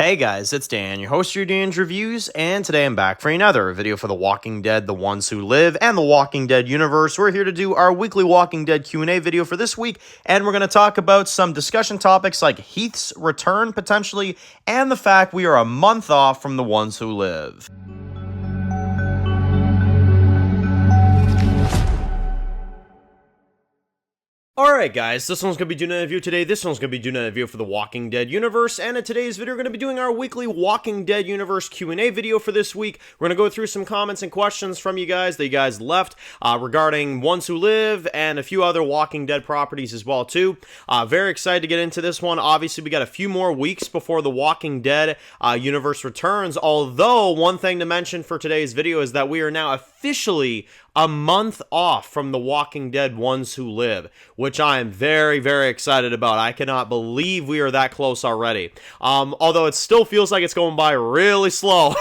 Hey guys, it's Dan, your host of your Dan's Reviews, and today I'm back for another video for The Walking Dead, The Ones Who Live, and The Walking Dead universe. We're here to do our weekly Walking Dead Q&A video for this week, and we're going to talk about some discussion topics like Heath's return, potentially, and the fact we are a month off from The Ones Who Live. Alright guys, this one's going to be doing a review today, this one's going to be doing a review for the Walking Dead universe, and in today's video we're going to be doing our weekly Walking Dead universe Q&A video for this week. We're going to go through some comments and questions from you guys that you guys left regarding Ones Who Live and a few other Walking Dead properties as well too. Very excited to get into this one. Obviously we got a few more weeks before the Walking Dead universe returns, although one thing to mention for today's video is that we are now officially a month off from The Walking Dead Ones Who Live, which I am very, very excited about. I cannot believe we are that close already. Although it still feels like it's going by really slow.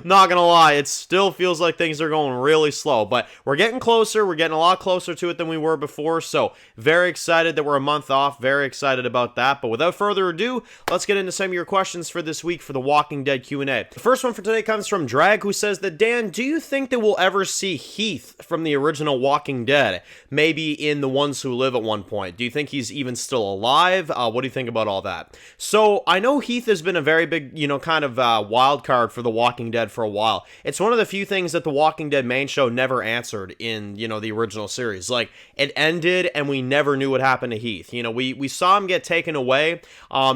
Not gonna lie, it still feels like things are going really slow, but we're getting closer. We're getting a lot closer to it than we were before, so very excited that we're a month off. Very excited about that, but without further ado, let's get into some of your questions for this week for The Walking Dead Q&A. The first one for today comes from Drag, who says that, Dan, do you think that we'll ever see Heath from the original Walking Dead, maybe in The Ones Who Live at one point? Do you think he's even still alive? What do you think about all that? So I know Heath has been a very big, kind of wild card for The Walking Dead for a while. It's one of the few things that The Walking Dead main show never answered in, the original series. Like, it ended and we never knew what happened to Heath. We saw him get taken away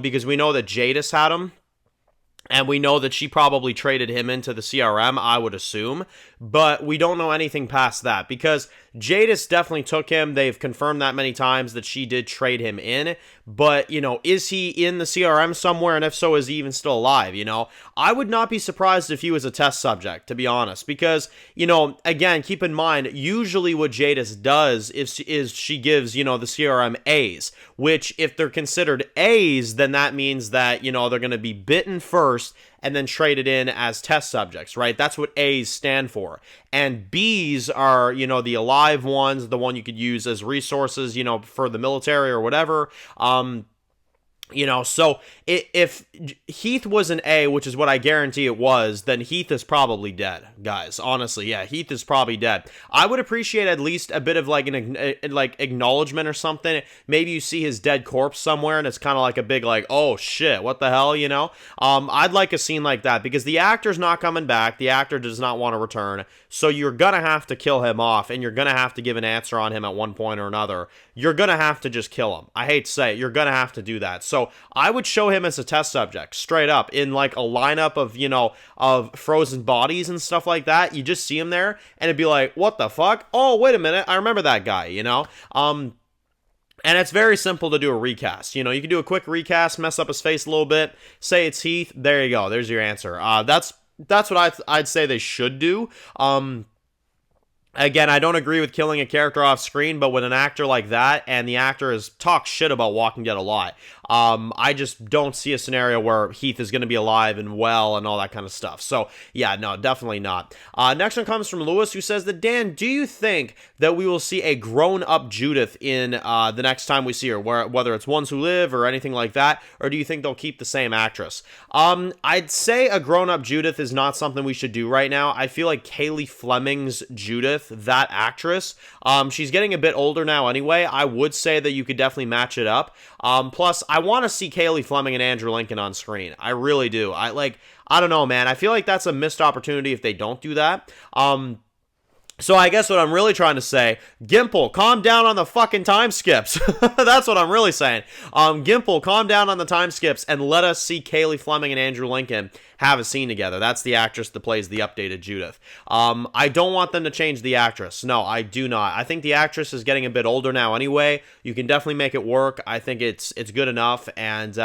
because we know that Jadis had him. And we know that she probably traded him into the CRM, I would assume. But we don't know anything past that because Jadis definitely took him. They've confirmed that many times that she did trade him in. But, is he in the CRM somewhere? And if so, is he even still alive? I would not be surprised if he was a test subject, to be honest. Because, again, keep in mind, usually what Jadis does is she gives, the CRM A's. Which, if they're considered A's, then that means that, they're going to be bitten first and then traded in as test subjects, right? That's what A's stand for. And B's are, the alive ones, the one you could use as resources, for the military or whatever. So if Heath was an A, which is what I guarantee it was, then Heath is probably dead, guys. Honestly, yeah, Heath is probably dead. I would appreciate at least a bit of like an acknowledgement or something. Maybe you see his dead corpse somewhere, and it's kind of like a big like, oh shit, what the hell, I'd like a scene like that because the actor's not coming back. The actor does not want to return, so you're gonna have to kill him off, and you're gonna have to give an answer on him at one point or another. You're gonna have to just kill him. I hate to say it, you're gonna have to do that. So I would show him as a test subject, straight up, in like a lineup of, of frozen bodies and stuff like that. You just see him there, and it'd be like, what the fuck? Oh, wait a minute, I remember that guy, And it's very simple to do a recast. You can do a quick recast, mess up his face a little bit, say it's Heath, there you go, there's your answer. That's what I'd say they should do. Again, I don't agree with killing a character off screen, but with an actor like that, and the actor has talked shit about Walking Dead a lot, I just don't see a scenario where Heath is going to be alive and well and all that kind of stuff. So, yeah, no, definitely not. Next one comes from Lewis, who says that, Dan, do you think that we will see a grown-up Judith in the next time we see her, whether it's Ones Who Live or anything like that, or do you think they'll keep the same actress? I'd say a grown-up Judith is not something we should do right now. I feel like Kaylee Fleming's Judith, that actress, she's getting a bit older now anyway. I would say that you could definitely match it up. Plus, I want to see Kaylee Fleming and Andrew Lincoln on screen. I really do. I don't know, man. I feel like that's a missed opportunity if they don't do that. So I guess what I'm really trying to say, Gimple, calm down on the fucking time skips. That's what I'm really saying. Gimple, calm down on the time skips and let us see Kaylee Fleming and Andrew Lincoln have a scene together. That's the actress that plays the updated Judith. I don't want them to change the actress. No, I do not. I think the actress is getting a bit older now anyway. You can definitely make it work. I think it's good enough. And,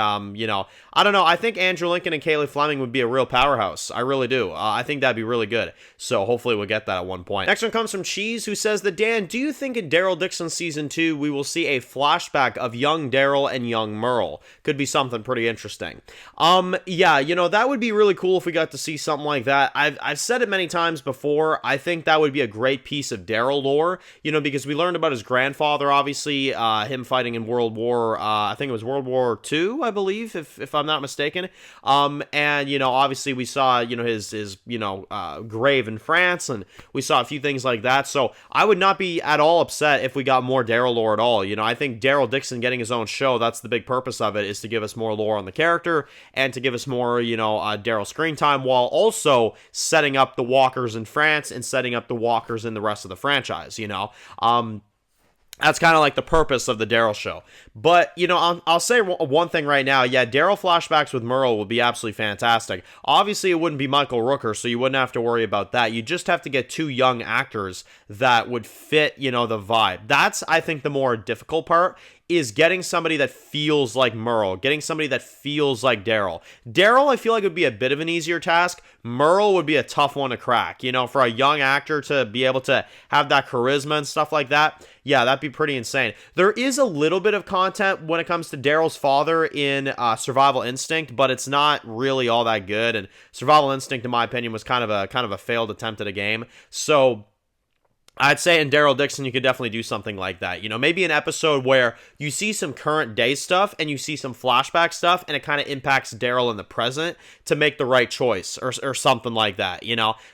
I don't know. I think Andrew Lincoln and Kaylee Fleming would be a real powerhouse. I really do. I think that'd be really good. So hopefully we'll get that at one point. Next Next one comes from Cheese, who says that, Dan, do you think in Daryl Dixon Season 2 we will see a flashback of young Daryl and young Merle? Could be something pretty interesting. Yeah, that would be really cool if we got to see something like that. I've said it many times before. I think that would be a great piece of Daryl lore, because we learned about his grandfather, obviously, him fighting in World War, I think it was World War II, I believe, if I'm not mistaken. And, obviously we saw, his grave in France, and we saw a few things like that. So I would not be at all upset if we got more Daryl lore at all. I think Daryl Dixon getting his own show, that's the big purpose of it, is to give us more lore on the character and to give us more, Daryl screen time, while also setting up the walkers in France and setting up the walkers in the rest of the franchise, That's kind of like the purpose of the Daryl show. But, I'll say one thing right now. Yeah, Daryl flashbacks with Merle would be absolutely fantastic. Obviously, it wouldn't be Michael Rooker, so you wouldn't have to worry about that. You just have to get two young actors that would fit, the vibe. That's, I think, the more difficult part, is getting somebody that feels like Merle, getting somebody that feels like Daryl. Daryl, I feel like, would be a bit of an easier task. Merle would be a tough one to crack. For a young actor to be able to have that charisma and stuff like that, yeah, that'd be pretty insane. There is a little bit of content when it comes to Daryl's father in Survival Instinct, but it's not really all that good. And Survival Instinct, in my opinion, was kind of a failed attempt at a game. So I'd say in Daryl Dixon, you could definitely do something like that. Maybe an episode where you see some current day stuff and you see some flashback stuff, and it kind of impacts Daryl in the present to make the right choice, or something like that.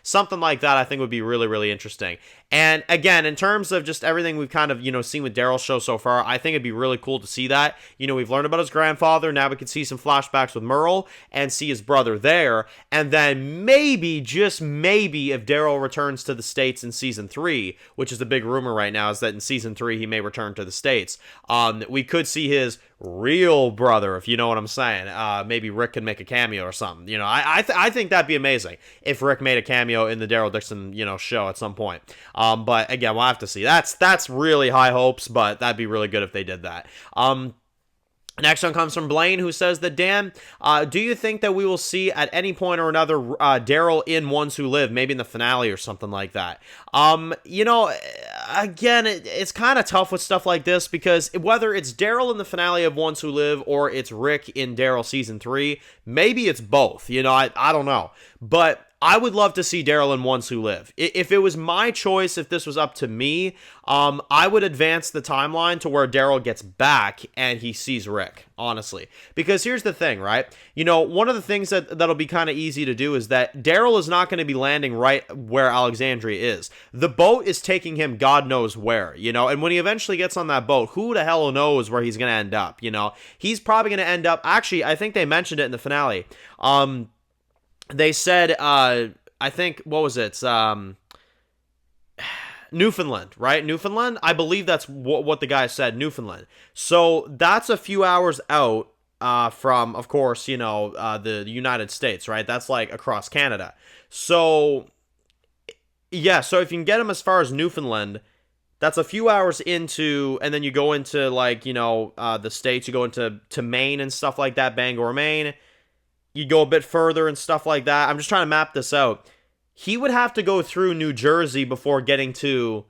Something like that I think would be really, really interesting. And again, in terms of just everything we've kind of, seen with Daryl's show so far, I think it'd be really cool to see that. We've learned about his grandfather. Now we can see some flashbacks with Merle and see his brother there. And then maybe, just maybe, if Daryl returns to the States in Season 3, which is the big rumor right now, is that in Season 3 he may return to the States, we could see his real brother, if you know what I'm saying. Maybe Rick could make a cameo or something. I think that'd be amazing if Rick made a cameo in the Daryl Dixon, show at some point. But again, we'll have to see. That's really high hopes, but that'd be really good if they did that. Next one comes from Blaine, who says that, Dan, do you think that we will see at any point or another Daryl in Ones Who Live, maybe in the finale or something like that? Again, it's kind of tough with stuff like this, because whether it's Daryl in the finale of Ones Who Live or it's Rick in Daryl Season 3, maybe it's both. I don't know. But I would love to see Daryl in Ones Who Live. If it was my choice, if this was up to me, I would advance the timeline to where Daryl gets back and he sees Rick, honestly. Because here's the thing, right? One of the things that'll be kind of easy to do is that Daryl is not going to be landing right where Alexandria is. The boat is taking him God knows where, and when he eventually gets on that boat, who the hell knows where he's going to end up, He's probably going to end up, actually, I think they mentioned it in the finale. They said, I think, what was it? Newfoundland, right? Newfoundland? I believe that's what the guy said, Newfoundland. So that's a few hours out from, of course, the United States, right? That's like across Canada. So, yeah, so if you can get him as far as Newfoundland, that's a few hours into, and then you go into, like, the States, you go into Maine and stuff like that, Bangor, Maine. You go a bit further and stuff like that. I'm just trying to map this out. He would have to go through New Jersey before getting to...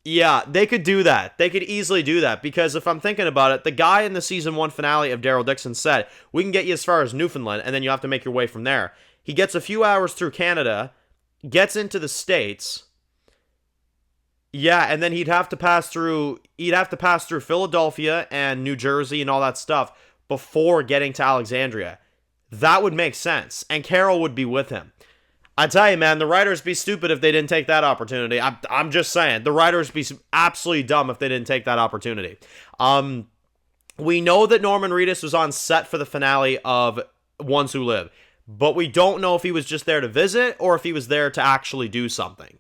Yeah, they could do that. They could easily do that, because if I'm thinking about it, the guy in the Season 1 finale of Daryl Dixon said, we can get you as far as Newfoundland, and then you have to make your way from there. He gets a few hours through Canada, gets into the States... Yeah, and then he'd have to pass through Philadelphia and New Jersey and all that stuff before getting to Alexandria. That would make sense, and Carol would be with him. I tell you, man, the writers be stupid if they didn't take that opportunity. I'm just saying, the writers be absolutely dumb if they didn't take that opportunity. We know that Norman Reedus was on set for the finale of Ones Who Live, but we don't know if he was just there to visit or if he was there to actually do something.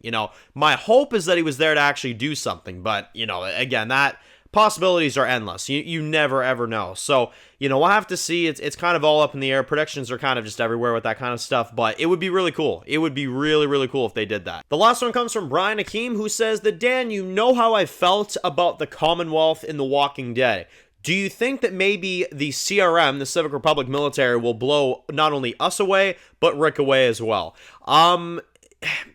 My hope is that he was there to actually do something, but, again, that... possibilities are endless. You never ever know. So, we'll have to see. It's kind of all up in the air. Predictions are kind of just everywhere with that kind of stuff, but it would be really cool. It would be really, really cool if they did that. The last one comes from Brian Akeem, who says that, Dan, you know how I felt about the Commonwealth in The Walking Dead. Do you think that maybe the CRM, the Civic Republic military, will blow not only us away, but Rick away as well?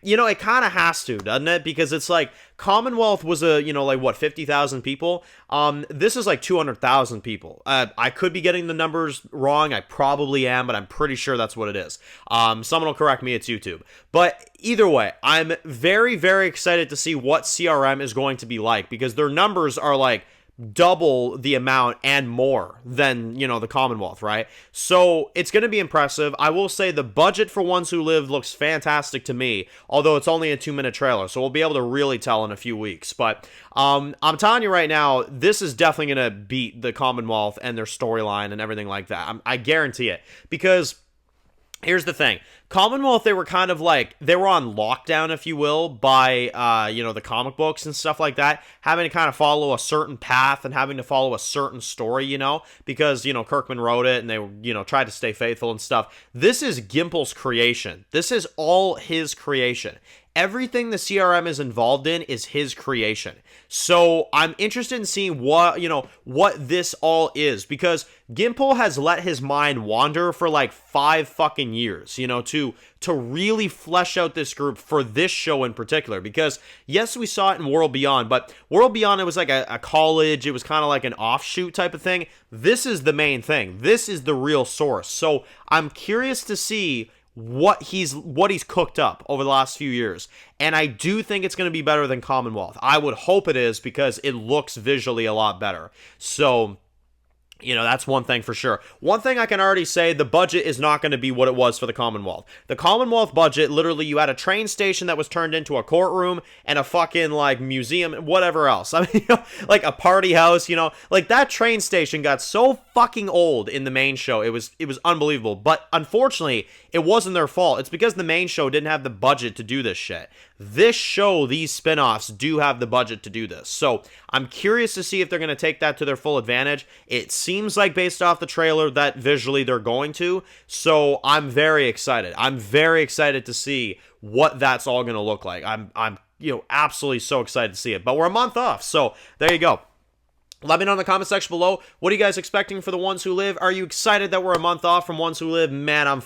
you know, it kind of has to, doesn't it? Because it's like Commonwealth was like what, 50,000 people. This is like 200,000 people. I could be getting the numbers wrong. I probably am, but I'm pretty sure that's what it is. Someone will correct me. It's YouTube. But either way, I'm very, very excited to see what CRM is going to be like, because their numbers are like double the amount and more than, the Commonwealth, right? So it's going to be impressive. I will say the budget for Ones Who Live looks fantastic to me, although it's only a 2-minute trailer, so we'll be able to really tell in a few weeks. But I'm telling you right now, this is definitely going to beat the Commonwealth and their storyline and everything like that. I guarantee it, because here's the thing. Commonwealth, they were kind of like, they were on lockdown, if you will, by, the comic books and stuff like that, having to kind of follow a certain path and having to follow a certain story, because, Kirkman wrote it and they, tried to stay faithful and stuff. This is Gimple's creation. This is all his creation. Everything the CRM is involved in is his creation. So I'm interested in seeing what this all is, because Gimple has let his mind wander for like 5 fucking years, to really flesh out this group for this show in particular. Because yes, we saw it in World Beyond, but World Beyond, it was like a college, it was kind of like an offshoot type of thing. This is the main thing. This is the real source. So I'm curious to see what he's cooked up over the last few years, and I do think it's going to be better than Commonwealth. I would hope it is, because it looks visually a lot better. So that's one thing for sure. One thing I can already say, the budget is not going to be what it was for the Commonwealth. The Commonwealth budget, literally, you had a train station that was turned into a courtroom and a fucking, like, museum, whatever else. I mean, like a party house, like that train station got so fucking old in the main show. It was unbelievable. But unfortunately, it wasn't their fault. It's because the main show didn't have the budget to do this shit. This show, these spin-offs, do have the budget to do this. So I'm curious to see if they're going to take that to their full advantage. It seems like, based off the trailer, that visually they're going to. So I'm very excited. I'm very excited to see what that's all going to look like. I'm absolutely so excited to see it. But we're a month off, so there you go. Let me know in the comment section below, what are you guys expecting for the Ones Who Live? Are you excited that we're a month off from Ones Who Live? Man,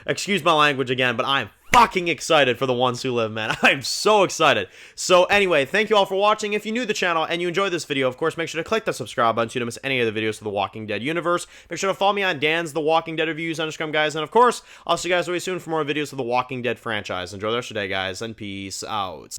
excuse my language again, but I'm fucking excited for the Ones Who Live, man. I'm so excited. So anyway, thank you all for watching. If you're new to the channel and you enjoyed this video, of course, make sure to click the subscribe button so you don't miss any of the videos of the Walking Dead universe. Make sure to follow me on Dan's The Walking Dead Reviews on Instagram, guys. And of course, I'll see you guys very soon for more videos of the Walking Dead franchise. Enjoy the rest of your day, guys, and peace out.